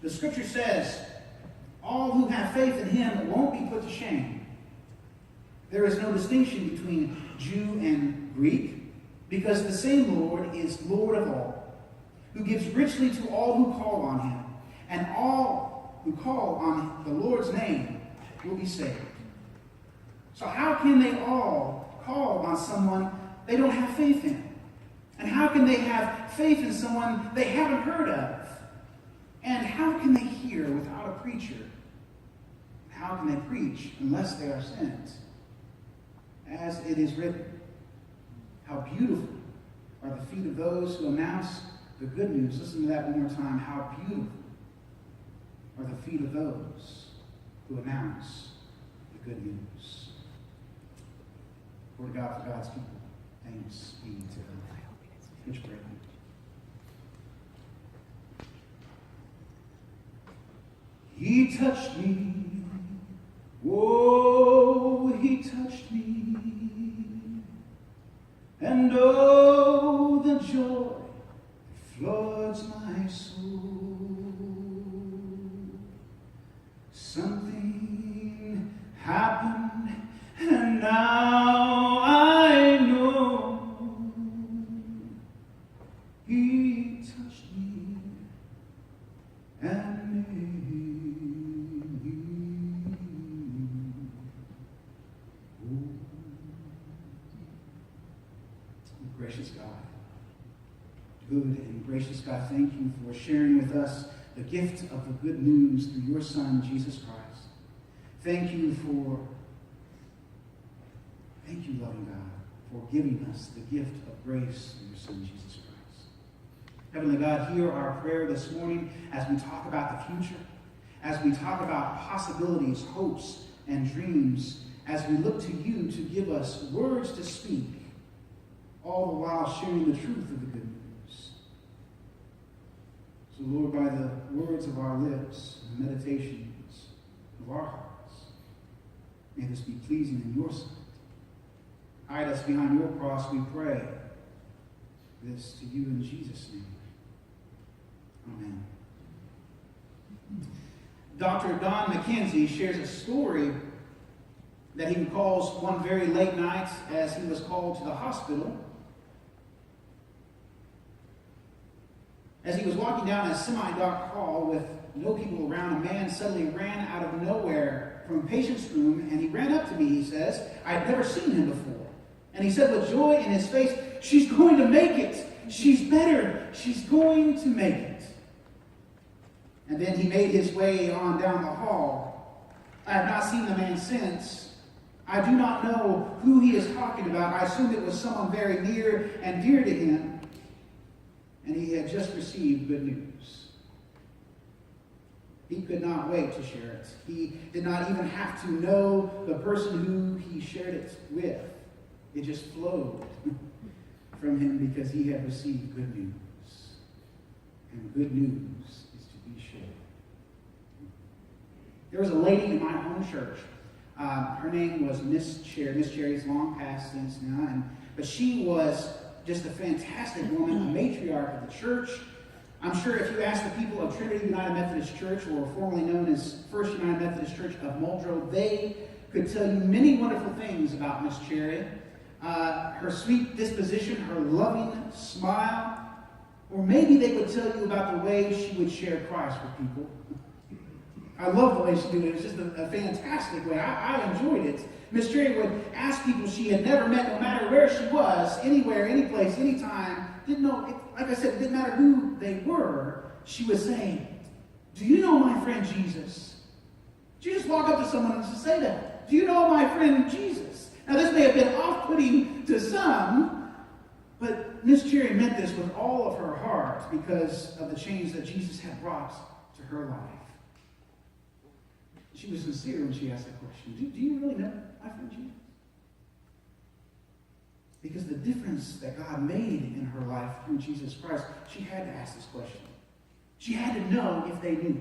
The scripture says, all who have faith in him won't be put to shame. There is no distinction between Jew and Greek, because the same Lord is Lord of all, who gives richly to all who call on him, and all who call on the Lord's name will be saved. So how can they all call on someone they don't have faith in? And how can they have faith in someone they haven't heard of? And how can they hear without a preacher? How can they preach unless they are sent? As it is written, how beautiful are the feet of those who announce the good news. Listen to that one more time. How beautiful are the feet of those who announce the good news. Word of God for God's people. Thanks be to God. Let's pray. He touched me. Oh, he touched me. And oh, the joy floods my soul. Something happened, and now I know he touched me and made me whole. Gracious God, good and gracious God, thank you for sharing with us the gift of the good news through your Son, Jesus Christ. Thank you, loving God, for giving us the gift of grace through your Son, Jesus Christ. Heavenly God, hear our prayer this morning as we talk about the future, as we talk about possibilities, hopes, and dreams, as we look to you to give us words to speak, all the while sharing the truth of the good news. So, Lord, by the words of our lips and the meditations of our hearts, may this be pleasing in your sight. Hide us behind your cross, we pray. This to you in Jesus' name. Amen. Dr. Don McKenzie shares a story that he recalls one very late night as he was called to the hospital. As he was walking down a semi-dark hall with no people around, a man suddenly ran out of nowhere from a patient's room, and he ran up to me, he says. I'd never seen him before. And he said with joy in his face, "She's going to make it. She's better. She's going to make it." And then he made his way on down the hall. I have not seen the man since. I do not know who he is talking about. I assumed it was someone very near and dear to him. And he had just received good news. He could not wait to share it. He did not even have to know the person who he shared it with. It just flowed from him because he had received good news. And good news is to be shared. There was a lady in my home church. Her name was Miss Cherry. Miss Cherry's long past since now. But she was just a fantastic woman, a matriarch of the church. I'm sure if you ask the people of Trinity United Methodist Church, or formerly known as First United Methodist Church of Muldrow, they could tell you many wonderful things about Miss Cherry. Her sweet disposition, her loving smile, or maybe they would tell you about the way she would share Christ with people. I love the way she did it. It was just a fantastic way. I enjoyed it. Miss Cherry would ask people she had never met, no matter where she was, anywhere, any place, anytime. Didn't know, like I said, it didn't matter who they were. She would say, "Do you know my friend Jesus?" She just walk up to someone and just say that. "Do you know my friend Jesus?" Now, this may have been off-putting to some, but Miss Cherry meant this with all of her heart because of the change that Jesus had brought to her life. She was sincere when she asked that question. Do you really know my friend Jesus? Because the difference that God made in her life through Jesus Christ, she had to ask this question. She had to know if they knew.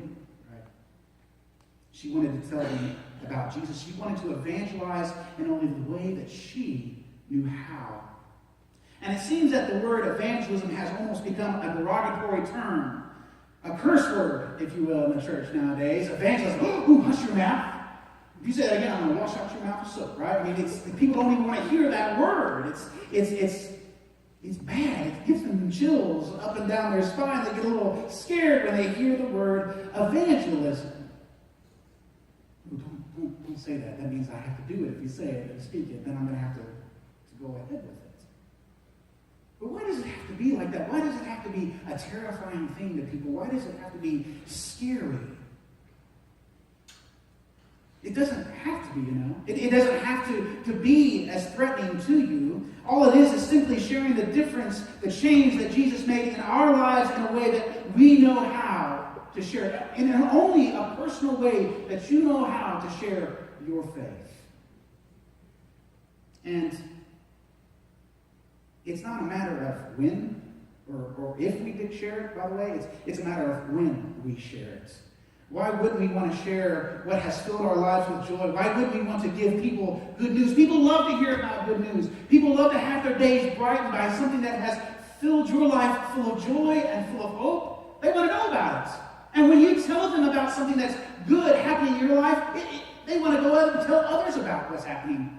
Right? She wanted to tell them about Jesus. She wanted to evangelize in only the way that she knew how. And it seems that the word evangelism has almost become a derogatory term. a curse word, if you will, in the church nowadays. Evangelism, ooh, hush your mouth. If you say that again, I'm going to wash out your mouth with soap, right? I mean, people don't even want to hear that word. It's bad. It gives them chills up and down their spine. They get a little scared when they hear the word evangelism. Don't say that. That means I have to do it. If you say it and speak it, then I'm going to have to go ahead with it. But why does it have to be like that? Why does it have to be a terrifying thing to people? Why does it have to be scary? It doesn't have to be, you know. It doesn't have to be as threatening to you. All it is simply sharing the difference, the change that Jesus made in our lives in a way that we know how to share it. In only a personal way that you know how to share your faith. And it's not a matter of when or if we did share it, by the way. It's a matter of when we share it. Why wouldn't we want to share what has filled our lives with joy? Why wouldn't we want to give people good news? People love to hear about good news. People love to have their days brightened by something that has filled your life full of joy and full of hope. They want to know about it. And when you tell them about something that's good happening in your life, they want to go out and tell others about what's happening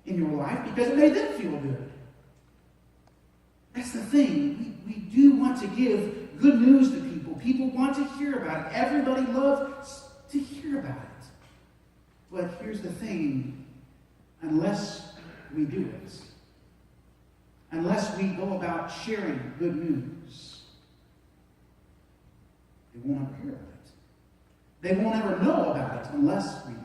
in your life because it made them feel good. That's the thing. We do want to give good news to people. People want to hear about it. Everybody loves to hear about it. But here's the thing. Unless we do it, unless we go about sharing good news, they won't ever hear about it. They won't ever know about it unless we do it.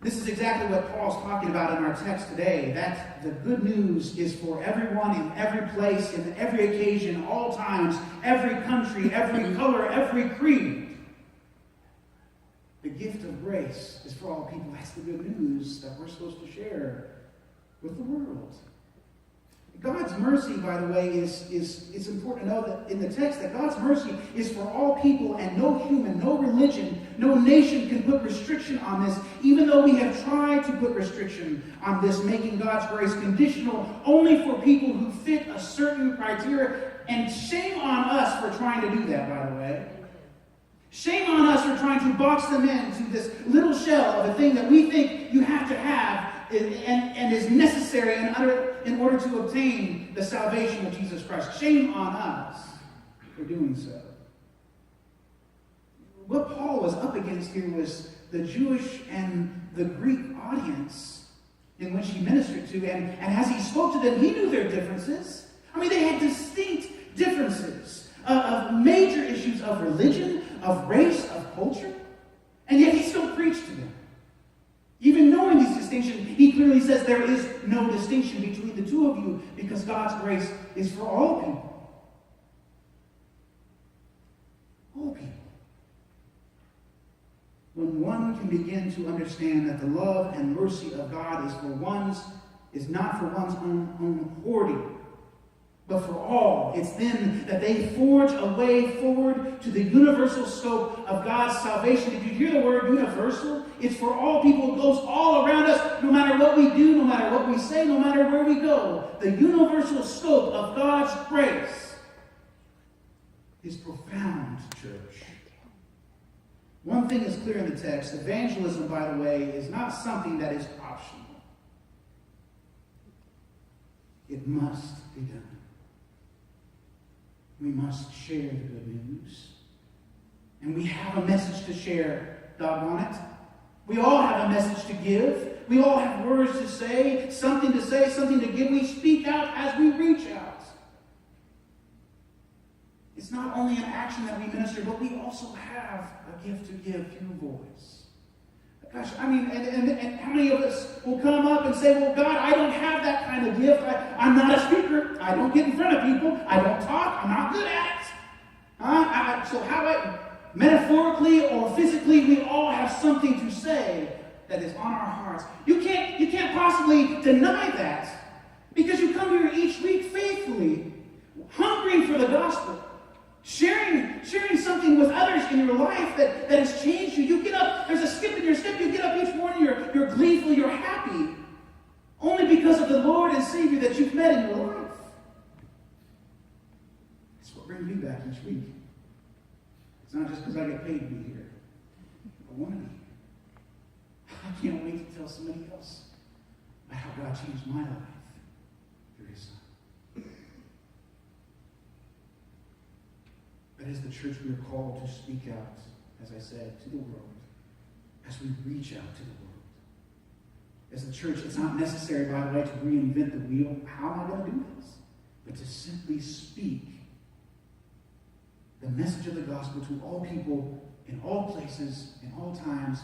This is exactly what Paul's talking about in our text today, that the good news is for everyone in every place, in every occasion, all times, every country, every color, every creed. The gift of grace is for all people. That's the good news that we're supposed to share with the world. God's mercy, by the way, it's important to know that in the text that God's mercy is for all people, and no human, no religion, no nation can put restriction on this, even though we have tried to put restriction on this, making God's grace conditional only for people who fit a certain criteria. And shame on us for trying to do that, by the way. Shame on us for trying to box them into this little shell of a thing that we think you have to have and is necessary in order to obtain the salvation of Jesus Christ. Shame on us for doing so. What Paul was up against here was the Jewish and the Greek audience in which he ministered to. And as he spoke to them, he knew their differences. I mean, they had distinct differences of major issues of religion, of race, of culture. And yet he still preached to them. Even knowing these distinctions, he clearly says there is no distinction between the two of you because God's grace is for all people. All people. When one can begin to understand that the love and mercy of God is not for one's own hoarding, but for all. It's then that they forge a way forward to the universal scope of God's salvation. If you hear the word universal, it's for all people. It goes all around us, no matter what we do, no matter what we say, no matter where we go. The universal scope of God's grace is profound, church. One thing is clear in the text. Evangelism, by the way, is not something that is optional. It must be done. We must share the good news. And we have a message to share, doggone it. We all have a message to give. We all have words to say, something to give. We speak out as we reach out. It's not only an action that we minister, but we also have a gift to give through voice. Gosh, I mean, and how many of us will come up and say, well, God, I don't have that kind of gift. I'm not a speaker. I don't get in front of people. I don't talk. I'm not good at it. So how about metaphorically or physically, we all have something to say that is on our hearts. You can't possibly deny that because you come here each week faithfully, hungering for the gospel. Sharing something with others in your life that has changed you. You get up, there's a skip in your step, you get up each morning, you're gleeful, you're happy. Only because of the Lord and Savior that you've met in your life. That's what brings me back each week. not just because I get paid to be here. I want to be here. I can't wait to tell somebody else about how God changed my life through his son. But as the church, we are called to speak out, as I said, to the world, as we reach out to the world. As the church, it's not necessary, by the way, to reinvent the wheel. How am I going to do this? But to simply speak the message of the gospel to all people, in all places, in all times,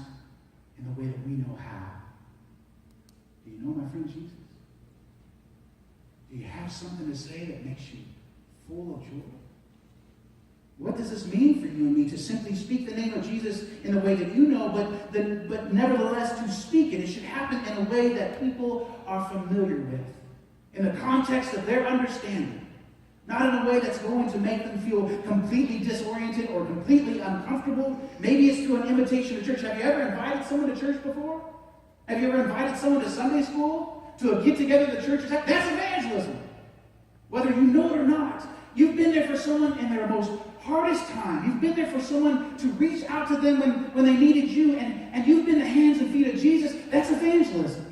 in the way that we know how. Do you know my friend Jesus? Do you have something to say that makes you full of joy? What does this mean for you and me to simply speak the name of Jesus in the way that you know, but nevertheless to speak it? It should happen in a way that people are familiar with, in the context of their understanding. Not in a way that's going to make them feel completely disoriented or completely uncomfortable. Maybe it's through an invitation to church. Have you ever invited someone to church before? Have you ever invited someone to Sunday school? To a get-together the church? That's evangelism. Whether you know it or not. You've been there for someone in their most hardest time. You've been there for someone to reach out to them when they needed you, and you've been the hands and feet of Jesus. That's evangelism.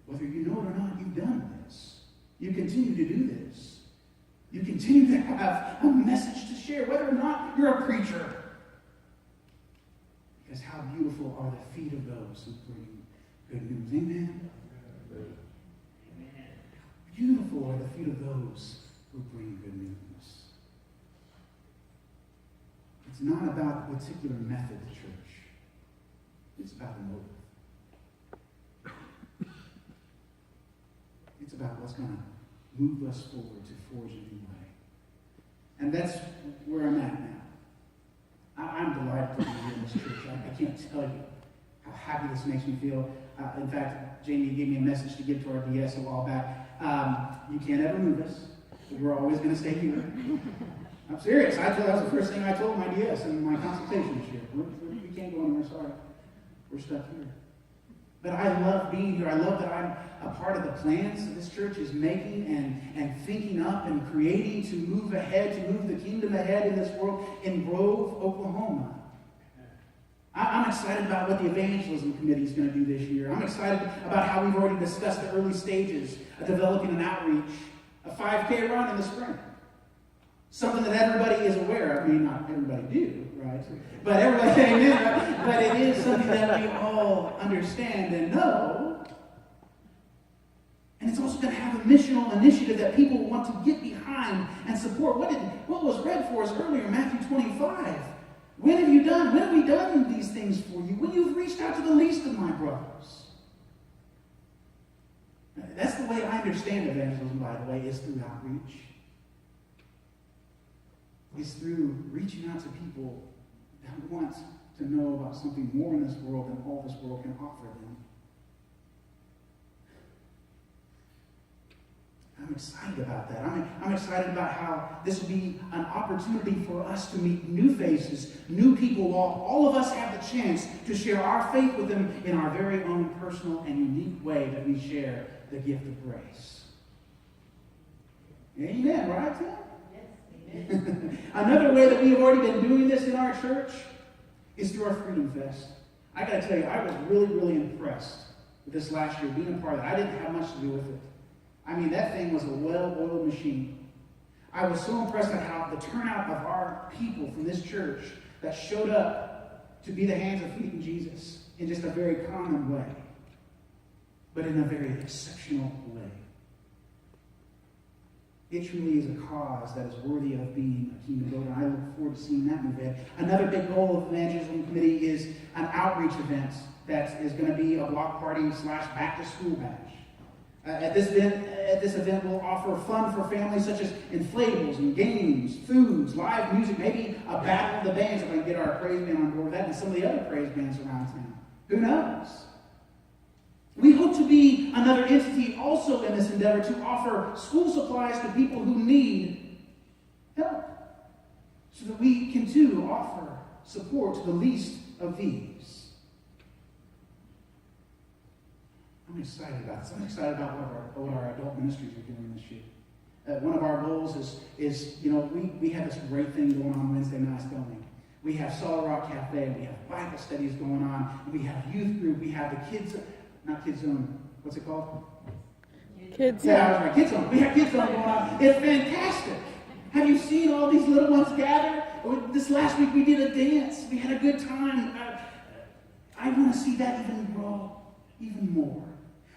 Whether you know it or not, you've done this. You continue to do this. You continue to have a message to share, whether or not you're a preacher. Because how beautiful are the feet of those who bring good news. Amen? Amen. How beautiful are the feet of those who bring good news. It's not about the particular method of church. It's about the motive. It's about what's going to move us forward to forge a new way. And that's where I'm at now. I'm delighted to be here in this church. I can't tell you how happy this makes me feel. In fact, Jamie gave me a message to give to our DS a while back. You can't ever move us. We're always going to stay here. I'm serious. That was the first thing I told my DS in my consultation this year. We can't go anywhere, sorry. We're stuck here. But I love being here. I love that I'm a part of the plans that this church is making and thinking up and creating to move ahead, to move the kingdom ahead in this world in Grove, Oklahoma. I'm excited about what the evangelism committee is going to do this year. I'm excited about how we've already discussed the early stages of developing an outreach, a 5K run in the spring. Something that everybody is aware of. I mean, not everybody do, right? But everybody, amen, but it is something that we all understand and know. And it's also going to have a missional initiative that people want to get behind and support. What was read for us earlier, Matthew 25? When have we done these things for you? When you've reached out to the least of my brothers. That's the way I understand evangelism, by the way, is through outreach. Is through reaching out to people that want to know about something more in this world than all this world can offer them. I'm excited about that. I'm excited about how this will be an opportunity for us to meet new faces, new people. All of us have the chance to share our faith with them in our very own personal and unique way that we share the gift of grace. Amen, right, Tim? Another way that we have already been doing this in our church is through our Freedom Fest. I got to tell you, I was really, really impressed with this last year, being a part of it. I didn't have much to do with it. I mean, that thing was a well-oiled machine. I was so impressed at how the turnout of our people from this church that showed up to be the hands and feet of Jesus in just a very common way, but in a very exceptional way. It truly is a cause that is worthy of being a kingdom builder. I look forward to seeing that move ahead. Another big goal of the evangelism committee is an outreach event that is going to be a block party / back to school bash. At this event, we'll offer fun for families such as inflatables and games, foods, live music, maybe a battle of the bands if I can get our praise band on board with that and some of the other praise bands around town. Who knows? We hope to be another entity also in this endeavor to offer school supplies to people who need help, so that we can too offer support to the least of these. I'm excited about this. I'm excited about what our adult ministries are doing this year. One of our goals is we have this great thing going on Wednesday nights, don't we? We have Solid Rock Cafe, we have Bible studies going on, we have youth group, we have the not Kids Zone, what's it called? Kids Zone. Yeah, I was right, Kids Zone. We have Kids Zone going on. It's fantastic. Have you seen all these little ones gather? This last week we did a dance. We had a good time. I want to see that even grow even more.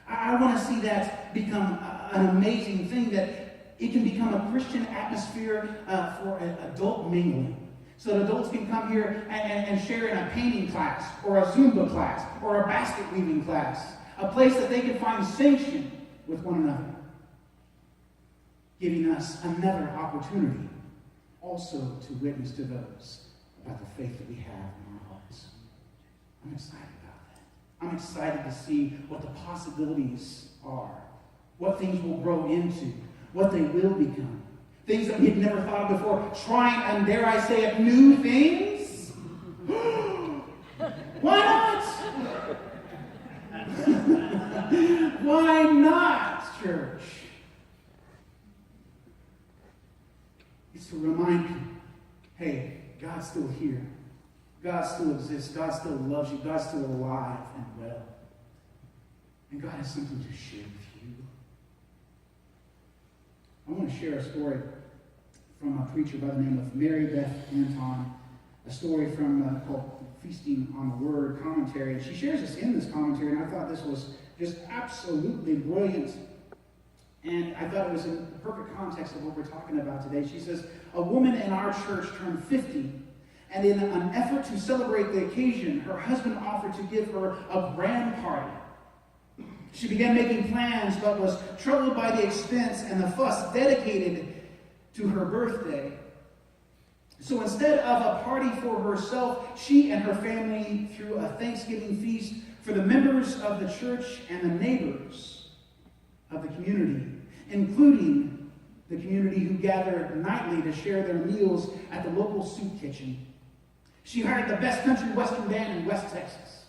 I want to see that become an amazing thing, that it can become a Christian atmosphere for an adult mingling. So that adults can come here and share in a painting class, or a Zumba class, or a basket weaving class. A place that they can find sanction with one another. Giving us another opportunity also to witness to those about the faith that we have in our hearts. I'm excited about that. I'm excited to see what the possibilities are, what things will grow into, what they will become. Things that we had never thought of before. Trying, and dare I say it, new things? Why not? Why not, church? It's to remind you, hey, God's still here. God still exists. God still loves you. God's still alive and well. And God has something to share with you. I want to share a story from a preacher by the name of Mary Beth Anton, a story from called Feasting on the Word commentary. And she shares this in this commentary, and I thought this was just absolutely brilliant. And I thought it was in the perfect context of what we're talking about today. She says, a woman in our church turned 50, and in an effort to celebrate the occasion, her husband offered to give her a grand party. She began making plans, but was troubled by the expense and the fuss dedicated to her birthday. So instead of a party for herself, she and her family threw a Thanksgiving feast for the members of the church and the neighbors of the community, including the community who gathered nightly to share their meals at the local soup kitchen. She hired the best country western band in West Texas.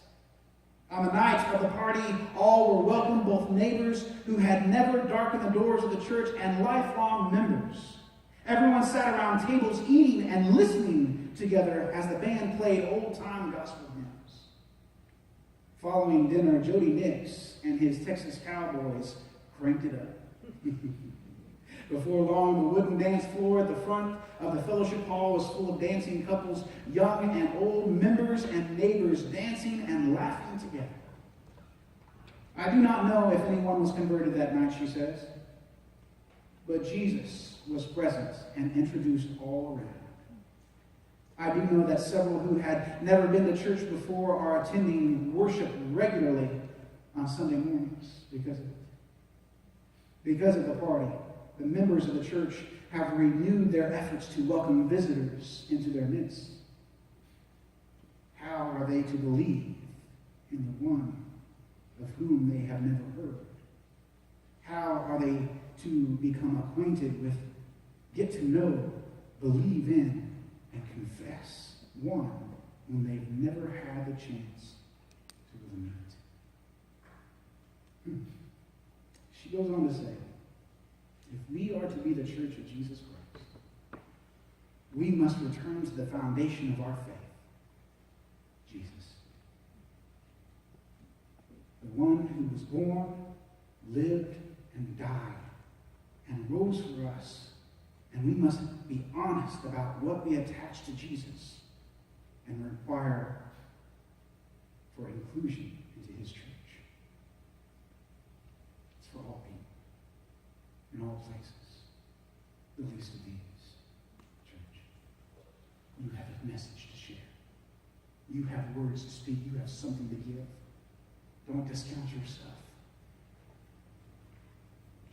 On the night of the party, all were welcome, both neighbors who had never darkened the doors of the church and lifelong members. Everyone sat around tables eating and listening together as the band played old-time gospel hymns. Following dinner, Jody Nix and his Texas Cowboys cranked it up. Before long, the wooden dance floor at the front of the fellowship hall was full of dancing couples, young and old, members and neighbors dancing and laughing together. I do not know if anyone was converted that night, she says, but Jesus was present and introduced all around. I do know that several who had never been to church before are attending worship regularly on Sunday mornings because of it. Because of the party, the members of the church have renewed their efforts to welcome visitors into their midst. How are they to believe in the one of whom they have never heard? How are they to become acquainted with, get to know, believe in, and confess one whom they've never had the chance to really meet? She goes on to say, if we are to be the church of Jesus Christ, we must return to the foundation of our faith, Jesus. The one who was born, lived, and died, and rose for us. And we must be honest about what we attach to Jesus and require for inclusion into his church. It's for all people, in all places, the least of these, church. You have a message to share. You have words to speak. You have something to give. Don't discount your stuff.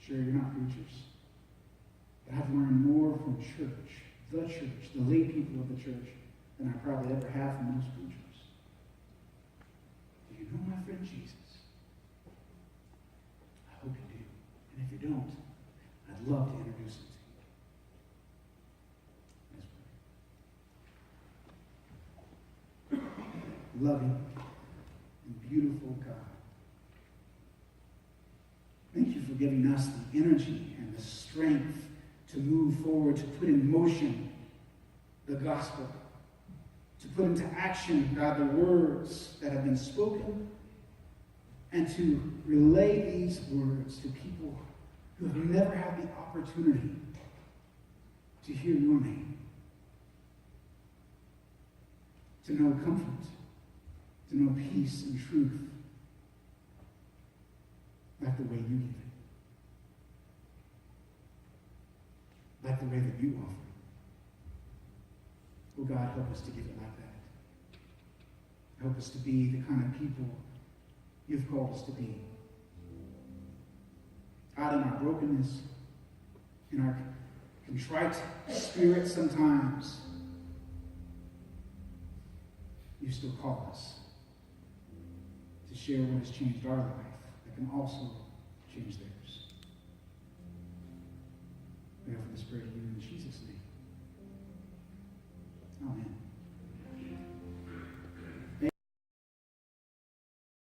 Sure, you're not preachers. But I've learned more from church, the lay people of the church, than I probably ever have from most preachers. Do you know my friend Jesus? I hope you do. And if you don't, I'd love to introduce him to you. Let's pray. Loving and beautiful God, thank you for giving us the energy and the strength to move forward, to put in motion the gospel, to put into action, God, the words that have been spoken, and to relay these words to people who have never had the opportunity to hear your name, to know comfort, to know peace and truth, like the way you give it, like the way that you offer it. Oh God, help us to give it like that. Help us to be the kind of people you've called us to be. God, in our brokenness, in our contrite spirit sometimes, you still call us to share what has changed our life that can also change theirs. We offer this prayer to you in Jesus' name.